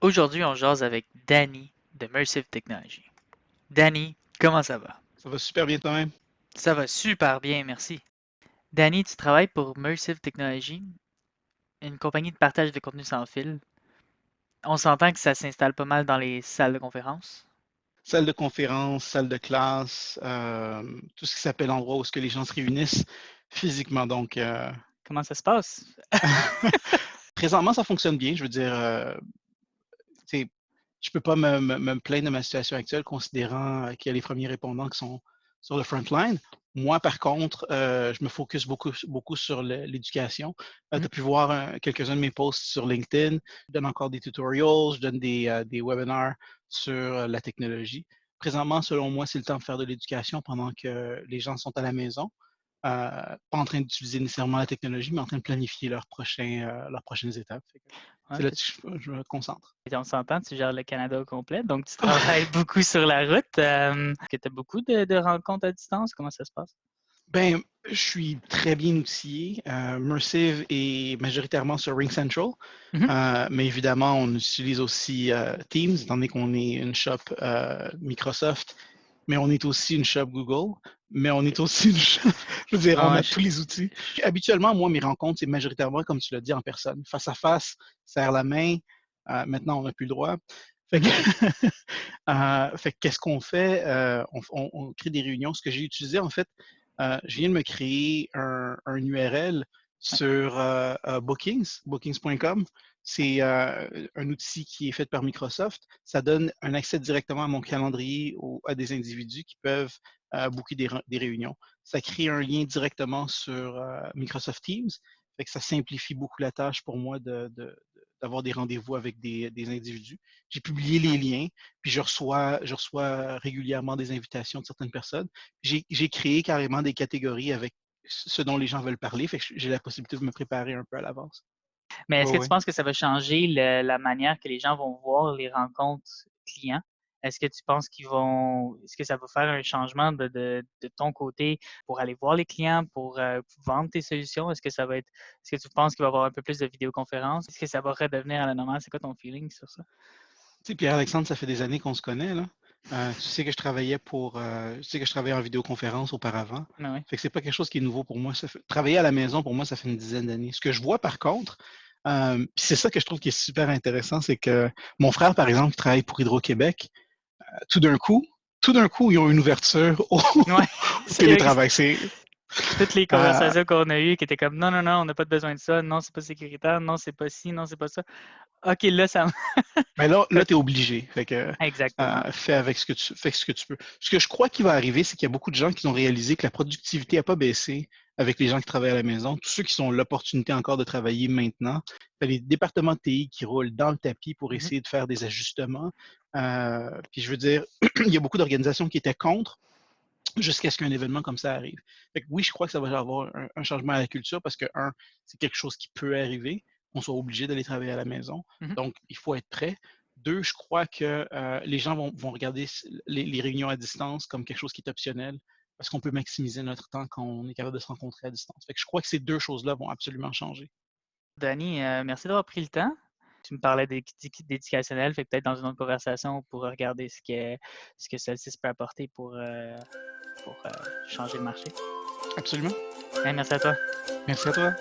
Aujourd'hui, on jase avec Danny de Mersive Technology. Danny, comment ça va? Ça va super bien toi-même. Ça va super bien, merci. Danny, tu travailles pour Mersive Technology, une compagnie de partage de contenu sans fil. On s'entend que ça s'installe pas mal dans les salles de conférence. Salle de conférence, salle de classe, tout ce qui s'appelle endroit où ce que les gens se réunissent physiquement. Donc, Comment ça se passe? présentement, ça fonctionne bien. Je veux dire, tu sais, je peux pas me plaindre de ma situation actuelle, considérant qu'il y a les premiers répondants qui sont sur le front line. Moi, par contre, je me focus beaucoup sur l'éducation. Tu Mhm. as pu voir quelques-uns de mes posts sur LinkedIn. Je donne encore des tutorials, je donne des webinars sur la technologie. Présentement, selon moi, c'est le temps de faire de l'éducation pendant que les gens sont à la maison. Pas en train d'utiliser nécessairement la technologie, mais en train de planifier leurs prochaines étapes. Ouais, C'est là-dessus que je me concentre. on s'entend, tu gères le Canada au complet, donc tu travailles beaucoup sur la route. Que tu as beaucoup de rencontres à distance? Comment ça se passe? Ben, je suis très bien outillé. Mersive est majoritairement sur Ring Central, Mhm. mais évidemment, on utilise aussi Teams, étant donné qu'on est une shop Microsoft, mais on est aussi une shop Google, mais on est aussi une shop, je veux dire, on Ah ouais, a tous les outils. Habituellement, moi, mes rencontres, c'est majoritairement, comme tu l'as dit, en personne, face à face, serre la main. Maintenant, on n'a plus le droit. Fait que, Mhm. fait que qu'est-ce qu'on fait? On crée des réunions. Ce que j'ai utilisé, en fait, je viens de me créer un URL Ouais. sur bookings.com. C'est un outil qui est fait par Microsoft. Ça donne un accès directement à mon calendrier ou à des individus qui peuvent booker des réunions. Ça crée un lien directement sur Microsoft Teams. Fait que ça simplifie beaucoup la tâche pour moi d'avoir des rendez-vous avec des individus. J'ai publié les liens, puis je reçois régulièrement des invitations de certaines personnes. J'ai créé carrément des catégories avec ce dont les gens veulent parler, fait que j'ai la possibilité de me préparer un peu à l'avance. Mais est-ce Oui, que tu oui. penses que ça va changer la manière que les gens vont voir les rencontres clients? Est-ce que tu penses est-ce que ça va faire un changement de ton côté pour aller voir les clients, pour vendre tes solutions? Est-ce que tu penses qu'il va y avoir un peu plus de vidéoconférences? Est-ce que ça va redevenir à la normale? C'est quoi ton feeling sur ça? Tu sais, Pierre-Alexandre, ça fait des années qu'on se connaît, là. Tu sais que je travaillais en vidéoconférence auparavant. Ah oui. Fait que c'est pas quelque chose qui est nouveau pour moi. Travailler à la maison, pour moi, ça fait une dizaine d'années. Ce que je vois, par contre, puis c'est ça que je trouve qui est super intéressant, c'est que mon frère, par exemple, qui travaille pour Hydro-Québec, tout d'un coup, tout d'un coup, ils ont une ouverture au, Ouais, au c'est télétravail. C'est, toutes les euh, conversations qu'on a eues qui étaient comme non, non, non, on n'a pas besoin de ça, non, c'est pas sécuritaire, non, c'est pas ci, non, c'est pas ça. OK, là, ça me. Mais là, tu es obligé. Fait que Exactement. fais ce que tu peux. Ce que je crois qui va arriver, c'est qu'il y a beaucoup de gens qui ont réalisé que la productivité n'a pas baissé avec les gens qui travaillent à la maison. Tous ceux qui ont l'opportunité encore de travailler maintenant. Il y a les départements de TI qui roulent dans le tapis pour Mhm. essayer de faire des ajustements. Puis je veux dire, il y a beaucoup d'organisations qui étaient contre jusqu'à ce qu'un événement comme ça arrive. Fait que oui, je crois que ça va avoir un changement à la culture parce que, un, c'est quelque chose qui peut arriver, qu'on soit obligé d'aller travailler à la maison. Mhm. Donc, il faut être prêt. Deux, je crois que les gens vont regarder les réunions à distance comme quelque chose qui est optionnel parce qu'on peut maximiser notre temps quand on est capable de se rencontrer à distance. Fait que je crois que ces deux choses-là vont absolument changer. Danny, merci d'avoir pris le temps. Tu me parlais d'éducationnel, fait que peut-être dans une autre conversation, on pourra regarder ce que celle-ci peut apporter pour changer le marché. Absolument. Merci à toi. Merci à toi.